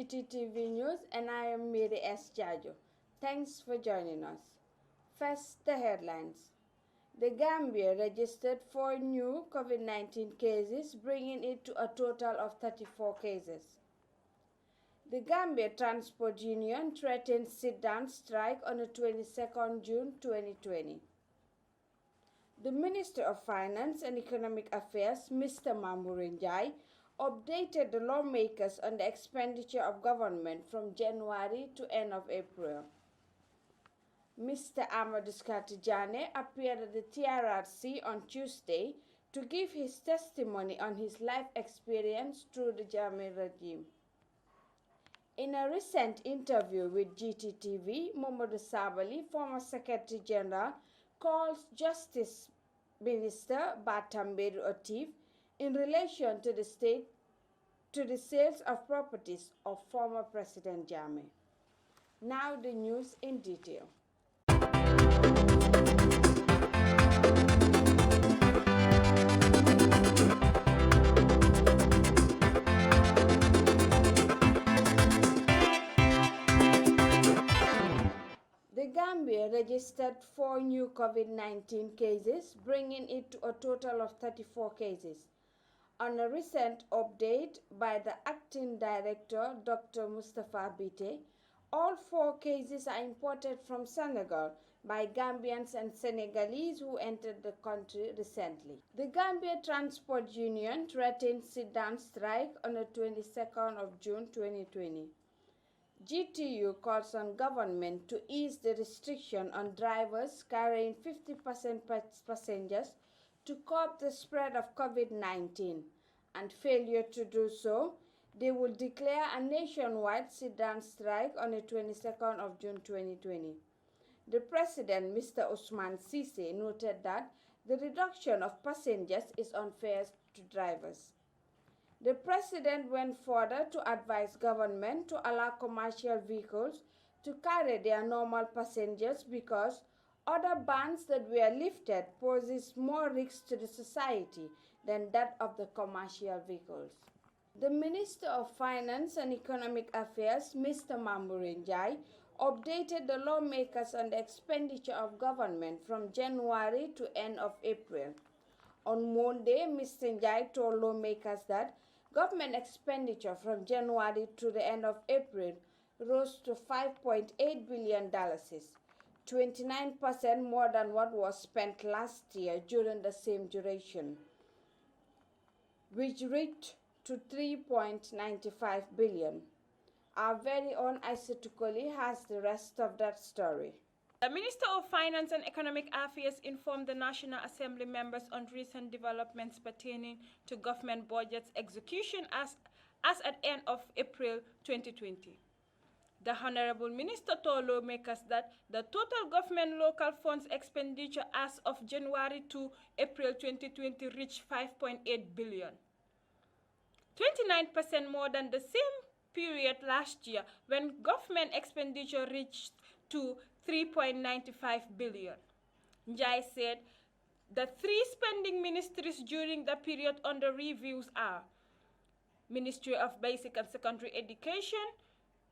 Gttv News and I am Mary S. Jarju. Thanks for joining us. First, the headlines. The Gambia registered 4 new COVID-19 cases, bringing it to a total of 34 cases. The Gambia Transport Union threatens sit-down strike on the 22nd June 2020. The Minister of Finance and Economic Affairs, Mr. Mamourinjai, updated the lawmakers on the expenditure of government from January to end of April. Mr. Amadou Skatijane appeared at the TRRC on Tuesday to give his testimony on his life experience through the Jammeh regime. In a recent interview with Gttv, Mamadou Sabali, former Secretary General, calls Justice Minister Batambedu Otif in relation to the sales of properties of former President Jammeh. Now the news in detail. The Gambia registered 4 new COVID-19 cases, bringing it to a total of 34 cases. On a recent update by the Acting Director, Dr. Mustafa Bite, all 4 cases are imported from Senegal by Gambians and Senegalese who entered the country recently. The Gambia Transport Union threatened sit-down strike on the 22nd of June 2020. GTU calls on government to ease the restriction on drivers carrying 50% passengers to curb the spread of COVID-19, and failure to do so, they will declare a nationwide sit-down strike on the 22nd of June 2020. The President, Mr. Ousmane Cissé, noted that the reduction of passengers is unfair to drivers. The President went further to advise government to allow commercial vehicles to carry their normal passengers because other bans that were lifted poses more risk to the society than that of the commercial vehicles. The Minister of Finance and Economic Affairs, Mr. Mamourinjai, updated the lawmakers on the expenditure of government from January to end of April. On Monday, Mr. Njai told lawmakers that government expenditure from January to the end of April rose to $5.8 billion, 29% more than what was spent last year during the same duration, which reached to $3.95 billion. Our very own Isa Tukoli has the rest of that story. The Minister of Finance and Economic Affairs informed the National Assembly members on recent developments pertaining to government budget's execution as at end of April 2020. The Honorable Minister told lawmakers that the total government local funds expenditure as of January to April 2020 reached $5.8 billion, 29% more than the same period last year when government expenditure reached to $3.95 billion. Njai said the 3 spending ministries during the period under reviews are Ministry of Basic and Secondary Education,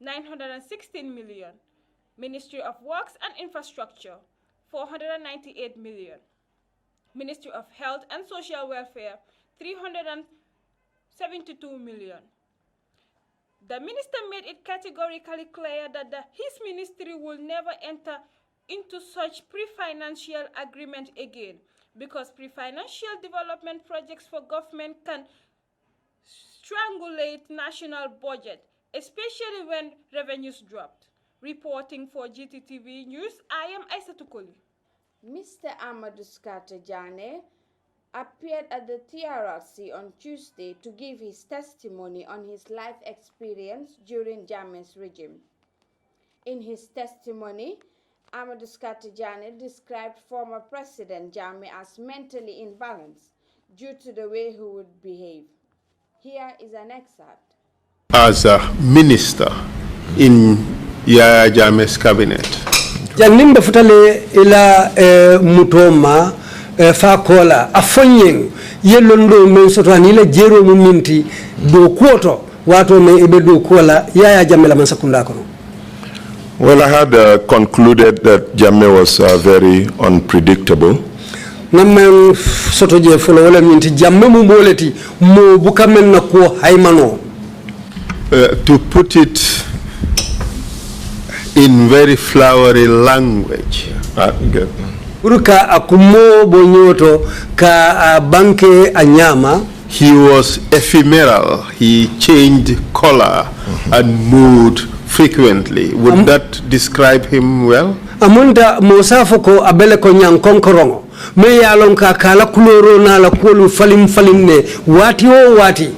$916 million, Ministry of Works and Infrastructure, $498 million, Ministry of Health and Social Welfare, $372 million. The minister made it categorically clear that his ministry will never enter into such pre-financial agreement again because pre-financial development projects for government can strangulate national budget, especially when revenues dropped. Reporting for Gttv News, I am Isa Tukoli. Mr. Amadou Skatijane appeared at the TRRC on Tuesday to give his testimony on his life experience during Jammeh's regime. In his testimony, Amadou Skatijane described former President Jammeh as mentally imbalanced due to the way he would behave. Here is an excerpt. As a minister in Yaya Jammeh's cabinet. Janimba futale ila mutoma fakola afonyeng yelondo men soto anila jero muminti do kuoto wato me ibedu kuala Yaya Jammeh la mansakunda kono. Well, I had concluded that Jammeh was very unpredictable. Namen soto je folo wala minti Jammeh mu boleti mo bukamen na ko haymano. To put it in very flowery language. Uruka akumo bonyoto ka banke anyama. He was ephemeral. He changed color and mood frequently. Would that describe him well? Amunda mosafo ko abele ko nyankonkorongo. Me yalon ka kala kuloro na la kulu falim ne wati o wati.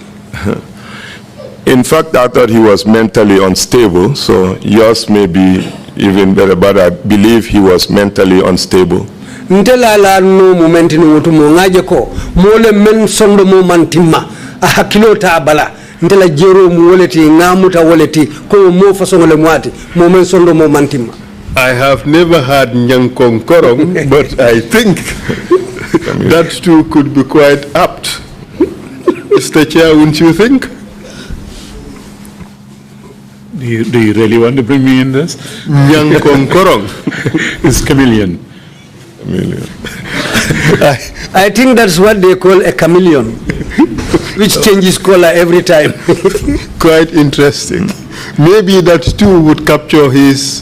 In fact, I thought he was mentally unstable, so yours may be even better, but I believe he was mentally unstable. Ntela la no momenti no tumo ngaje ko mole men sondo mo mantima hakilo ta bala ntela jero mu woleti ngamuta woleti ko mo façon le mwati mo men sondo mo mantima. I have never had Nyankonkorong, but I think that too could be quite apt. Mr. Chair, wouldn't you think? Do you really want to bring me in this? Nyankonkorong. It's chameleon. I think that's what they call a chameleon, which changes color every time. Quite interesting. Maybe that too would capture his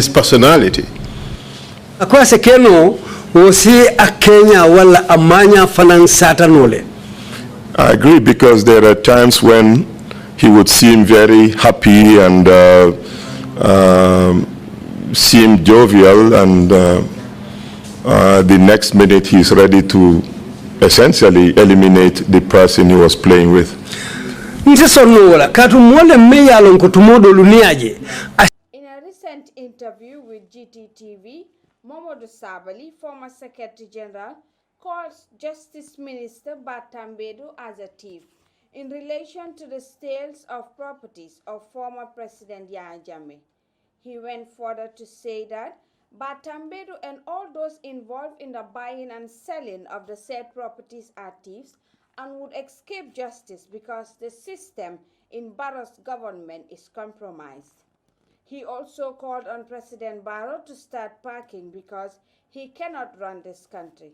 personality. Akwa sekeno wosi akenya wala amanya fanan satanole. I agree, because there are times when he would seem very happy and seem jovial, and the next minute he's ready to essentially eliminate the person he was playing with. In a recent interview with Gttv, Mamadou Sabally, former Secretary General, calls Justice Minister Batambedu as a thief in relation to the sales of properties of former President Yahya Jammeh. He went further to say that Batambedu and all those involved in the buying and selling of the said properties are thieves and would escape justice because the system in Barrow's government is compromised. He also called on President Barrow to start packing because he cannot run this country.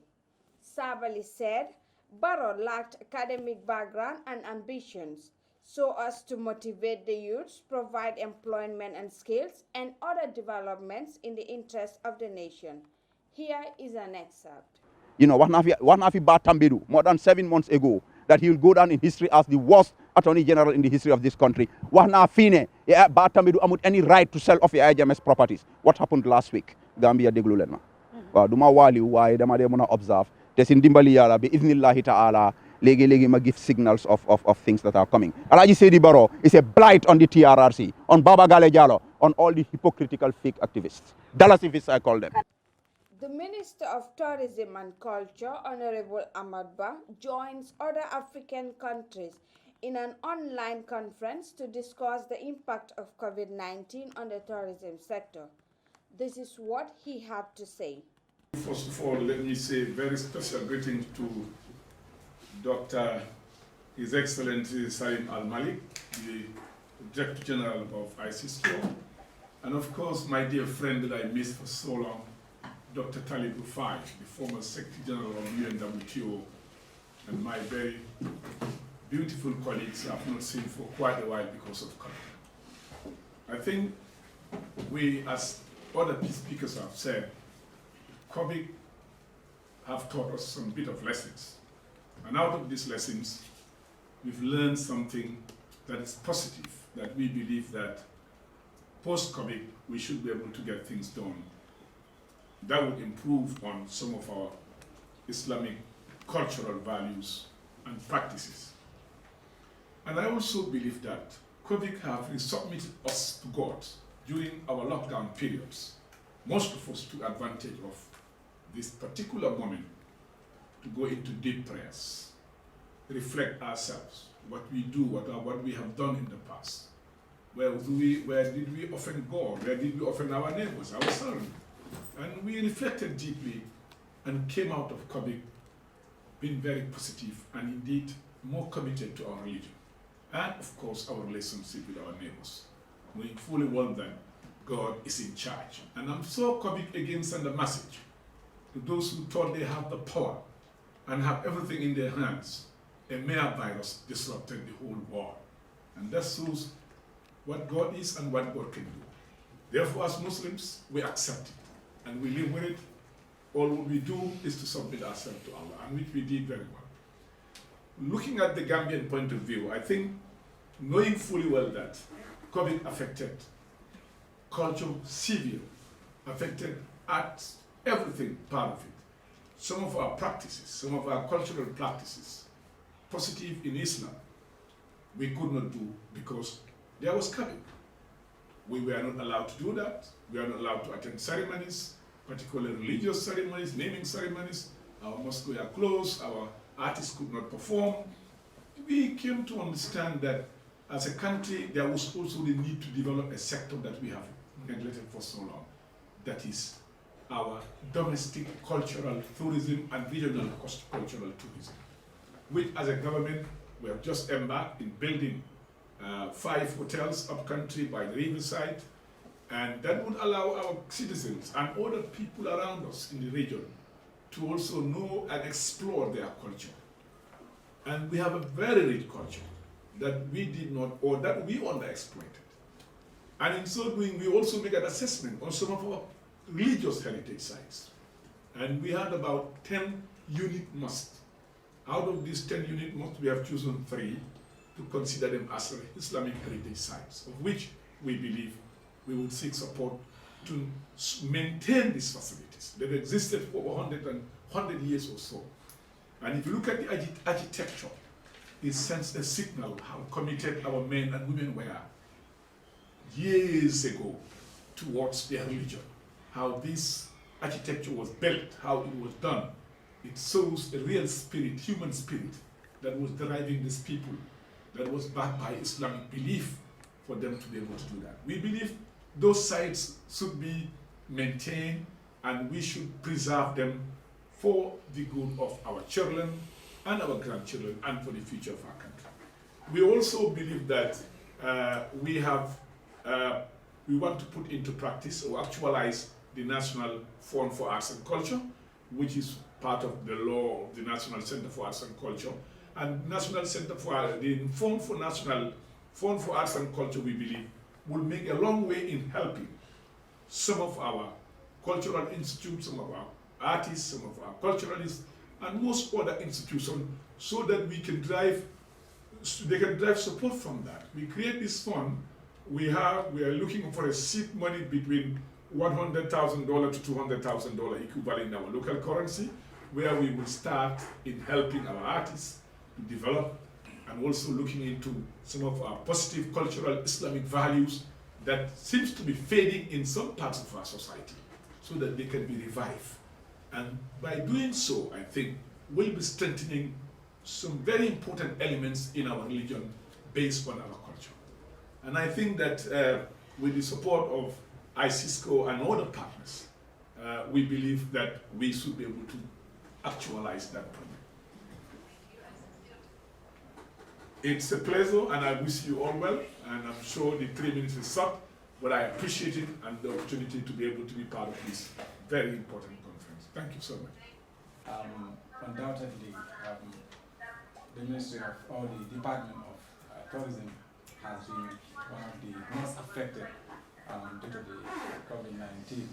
Sabally said Barrow lacked academic background and ambitions so as to motivate the youths, provide employment and skills, and other developments in the interest of the nation. Here is an excerpt. You know, one happy Batambedu, more than 7 months ago, that he will go down in history as the worst Attorney General in the history of this country. Fine, Batambedu amut any right to sell off the IJMS properties. What happened last week? Gambia deglu lenma. Duma wali wa dama de muna observe. Tesin dimbali yara bi idnillahi ta'ala. Legi ma give signals of things that are coming. Alaji Sedi Barrow is a blight on the TRRC, on Baba Gale Jallow, on all the hypocritical fake activists. Dalasifists, I call them. The Minister of Tourism and Culture, Honorable Ahmadba, joins other African countries in an online conference to discuss the impact of COVID-19 on the tourism sector. This is what he had to say. First of all, let me say very special greetings to Dr. His Excellency Salim Al-Malik, the Director General of ICSCO, and of course my dear friend that I missed for so long, Dr. Talib Rufai, the former Secretary General of UNWTO, and my very beautiful colleagues I've not seen for quite a while because of COVID. I think we, as other speakers have said, COVID have taught us some bit of lessons. And out of these lessons, we've learned something that is positive, that we believe that post-COVID, we should be able to get things done. That would improve on some of our Islamic cultural values and practices. And I also believe that COVID have resubmitted us to God during our lockdown periods. Most of us took advantage of this particular moment to go into deep prayers, reflect ourselves, what we do, what we have done in the past. Where did we offend God? Where did we offend our neighbors, ourselves? And we reflected deeply and came out of COVID being very positive and indeed more committed to our religion, and of course our relationship with our neighbors, knowing fully well that God is in charge. And I'm so coming against the message to those who thought they have the power and have everything in their hands. A mere virus disrupted the whole world. And that shows what God is and what God can do. Therefore, as Muslims, we accept it and we live with it. All we do is to submit ourselves to Allah, and which we did very well. Looking at the Gambian point of view, I think knowing fully well that COVID affected culture severe, affected arts, everything part of it. Some of our practices, some of our cultural practices, positive in Islam, we could not do because there was COVID. We were not allowed to do that. We are not allowed to attend ceremonies, particularly religious ceremonies, naming ceremonies. Our mosques were closed, our artists could not perform. We came to understand that as a country, there was also the need to develop a sector that we have neglected for so long. That is our domestic cultural tourism and regional cultural tourism, which as a government, we have just embarked in building 5 hotels up country by the riverside, and that would allow our citizens and other people around us in the region to also know and explore their culture. And we have a very rich culture that we did not, or that we underexploited. And in so doing, we also make an assessment on some of our religious heritage sites. And we had about 10 unique mosques. Out of these 10 unique mosques, we have chosen 3 to consider them as Islamic heritage sites, of which we believe we will seek support to maintain these facilities. They've existed for over 100 years or so. And if you look at the architecture, it sends a signal how committed our men and women were years ago towards their religion, how this architecture was built, how it was done. It shows a real spirit, human spirit, that was driving these people, that was backed by Islamic belief for them to be able to do that. We believe those sites should be maintained and we should preserve them for the good of our children and our grandchildren and for the future of our country. We also believe that we want to put into practice or actualize the National Fund for Arts and Culture, which is part of the law of the National Center for Arts and Culture. And National Center for the Fund for Arts and Culture, we believe, will make a long way in helping some of our cultural institutes, some of our artists, some of our culturalists, and most other institutions, so that they can drive support from that. We create this fund. We are looking for a seed money between $100,000 to $200,000 equivalent in our local currency, where we will start in helping our artists to develop, and also looking into some of our positive cultural Islamic values that seems to be fading in some parts of our society, so that they can be revived. And by doing so, I think we'll be strengthening some very important elements in our religion based on our culture. And I think that with the support of ICISCO and other partners, we believe that we should be able to actualize that project. It's a pleasure, and I wish you all well, and I'm sure the 3 minutes is short, but I appreciate it and the opportunity to be able to be part of this very important conference. Thank you so much. Undoubtedly, the Ministry of, or the Department of Tourism has been one of the most affected due to the COVID-19.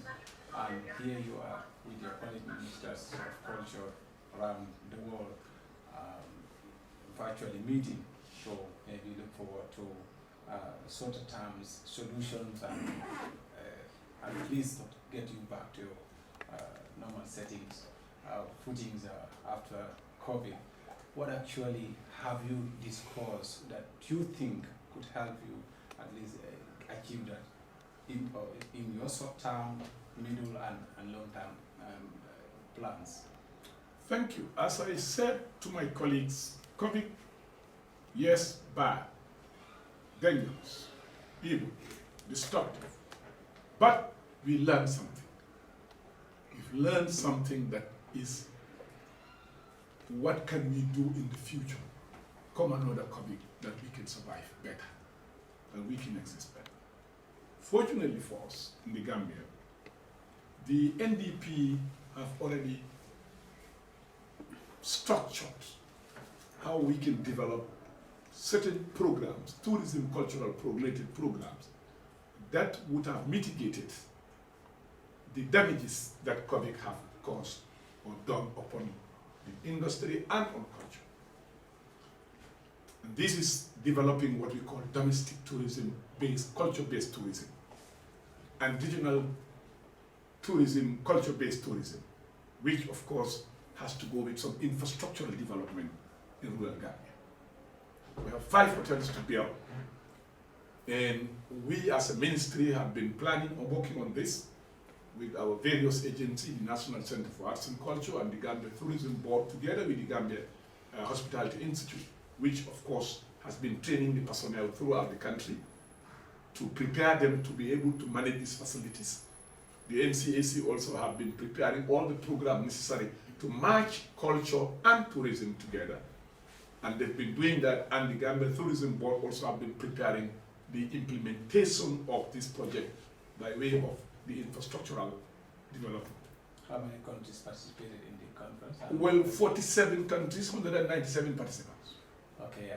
And here you are with your colleague ministers of culture around the world virtually meeting. So maybe look forward to shorter terms solutions and at least get you back to normal settings, footings after COVID. What actually have you discussed that you think could help you at least achieve that in your short-term, middle and long-term plans? Thank you. As I said to my colleagues, COVID, yes, bad, dangerous, evil, destructive, but we learned something. We've learned something that is what can we do in the future come another COVID, that we can survive better and we can exist better. Fortunately for us in the Gambia, the NDP have already structured how we can develop certain programs, tourism, cultural related programs, that would have mitigated the damages that COVID have caused or done upon the industry and on culture. And this is developing what we call domestic tourism-based, culture-based tourism, and regional tourism, culture-based tourism, which of course has to go with some infrastructural development in rural Gambia. We have 5 hotels to build, and we as a ministry have been planning or working on this with our various agencies, the National Center for Arts and Culture and the Gambia Tourism Board, together with the Gambia Hospitality Institute, which of course has been training the personnel throughout the country to prepare them to be able to manage these facilities. The NCAC also have been preparing all the programs necessary to match culture and tourism together. And they've been doing that, and the Gambia Tourism Board also have been preparing the implementation of this project by way of the infrastructural development. How many countries participated in the conference? Well, 47 countries, 197 participants. Okay,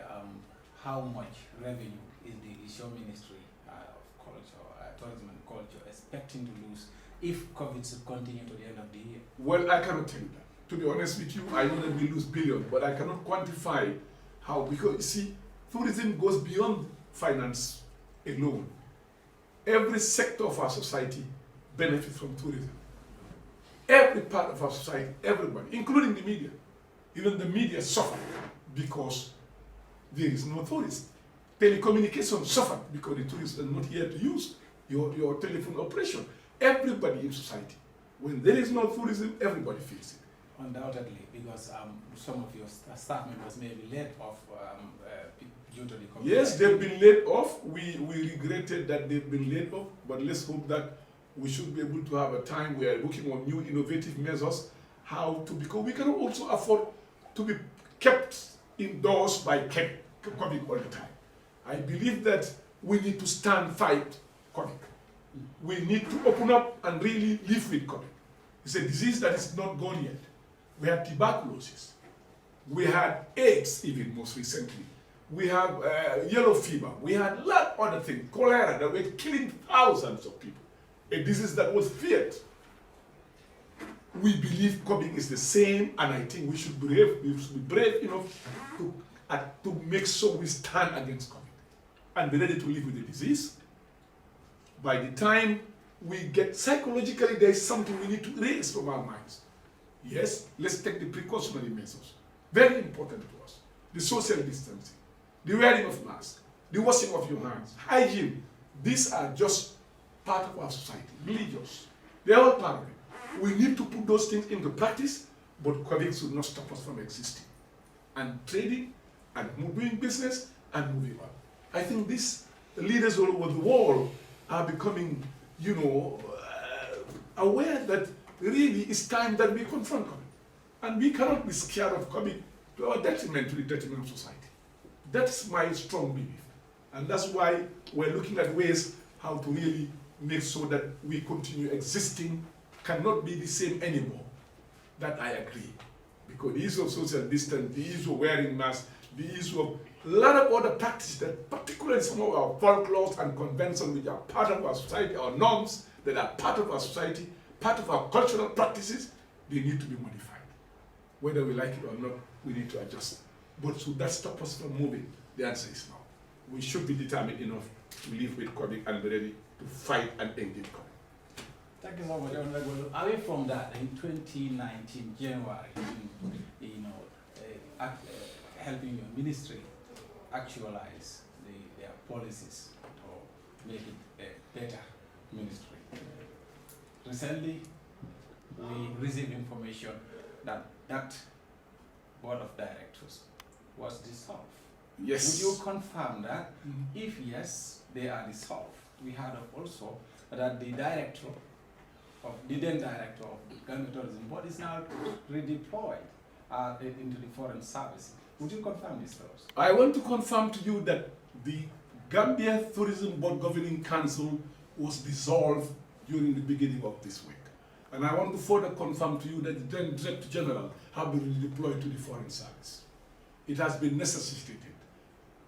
how much revenue is your Ministry of Culture, Tourism and Culture expecting to lose if COVID should continue to the end of the year? Well, I cannot tell you that. To be honest with you, I know that we lose billions, but I cannot quantify how, because you see, tourism goes beyond finance alone. Every sector of our society benefits from tourism. Every part of our society, everybody, including the media. Even the media suffer because there is no tourist. Telecommunications suffer because the tourists are not here to use your telephone operation. Everybody in society. When there is no tourism, everybody feels it. Undoubtedly, because some of your staff members may be laid off due to the COVID. Yes, they've been laid off. We regretted that they've been laid off, but let's hope that we should be able to have a time where we're working on new innovative measures, how to, because we cannot also afford to be kept indoors by COVID all the time. I believe that we need to fight COVID. We need to open up and really live with COVID. It's a disease that is not gone yet. We had tuberculosis. We had AIDS even most recently. We have yellow fever. We had a lot of other things, cholera, that were killing thousands of people. A disease that was feared. We believe COVID is the same, and I think we should be brave enough to make sure we stand against COVID and be ready to live with the disease. By the time we get psychologically, there is something we need to erase from our minds. Yes, let's take the precautionary measures. Very important to us. The social distancing, the wearing of masks, the washing of your hands, hygiene. These are just part of our society, religious. They are all part of it. We need to put those things into practice, but COVID should not stop us from existing and trading and doing business and moving on. I think these leaders all over the world are becoming, aware that really it's time that we confront COVID. And we cannot be scared of COVID to our detriment, to the detriment of society. That's my strong belief. And that's why we're looking at ways how to really make sure that we continue existing, cannot be the same anymore. That I agree. Because the issue of social distance, the issue of wearing masks, the issue of a lot of other practices that particularly some of our folklores and conventions which are part of our society, our norms that are part of our society, part of our cultural practices, they need to be modified. Whether we like it or not, we need to adjust. But should that stop us from moving? The answer is no. We should be determined enough to live with COVID and be ready to fight and engage COVID. Thank you so much, Honorable. Away from that, in 2019, January, helping your ministry actualize their policies to make it a better ministry. Recently, we received information that that board of directors was dissolved. Yes. Would you confirm that? If yes, they are dissolved. We heard of also that the then director of the Gambia Tourism Board is now redeployed into the foreign service. Would you confirm this for us? I want to confirm to you that the Gambia Tourism Board Governing Council was dissolved during the beginning of this week. And I want to further confirm to you that the then Director General have been redeployed to the Foreign Service. It has been necessitated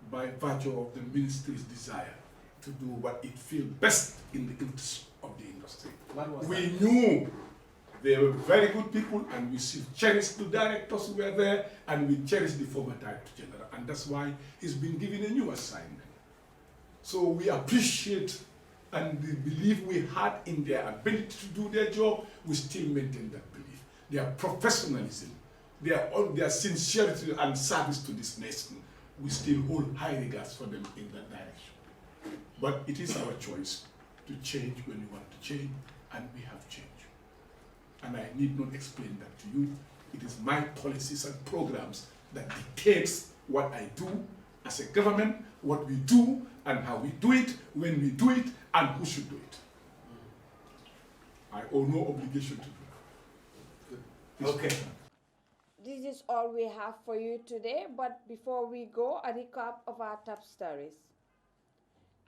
by virtue of the ministry's desire to do what it feels best in the interest of the industry. We knew they were very good people, and we still cherish the directors who were there, and we cherish the former Director General, and that's why he's been given a new assignment. So we appreciate and the belief we had in their ability to do their job, we still maintain that belief. Their professionalism, their sincerity and service to this nation, we still hold high regards for them in that direction. But it is our choice to change when we want to change, and we have changed. And I need not explain that to you. It is my policies and programs that dictates what I do as a government, what we do, and how we do it, when we do it, and who should do it. I owe no obligation to do that. Okay. This is all we have for you today, but before we go, a recap of our top stories.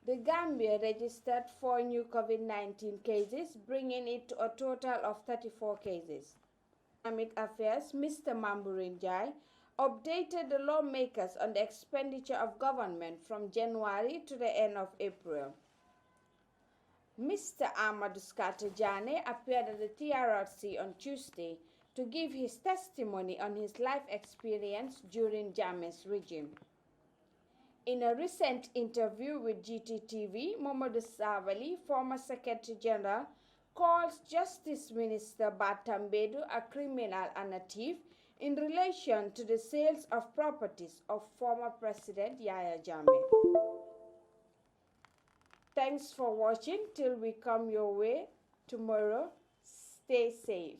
The Gambia registered 4 new COVID-19 cases, bringing it to a total of 34 cases. Economic Affairs, Mr. Mamburin Jai, updated the lawmakers on the expenditure of government from January to the end of April. Mr. Amadou Skatajane appeared at the TRRC on Tuesday to give his testimony on his life experience during Jammeh's regime. In a recent interview with Gttv, Mamadou Savali, former Secretary General, calls Justice Minister Batambedu a criminal and a thief in relation to the sales of properties of former President Yahya Jammeh. Thanks for watching. Till we come your way tomorrow, stay safe.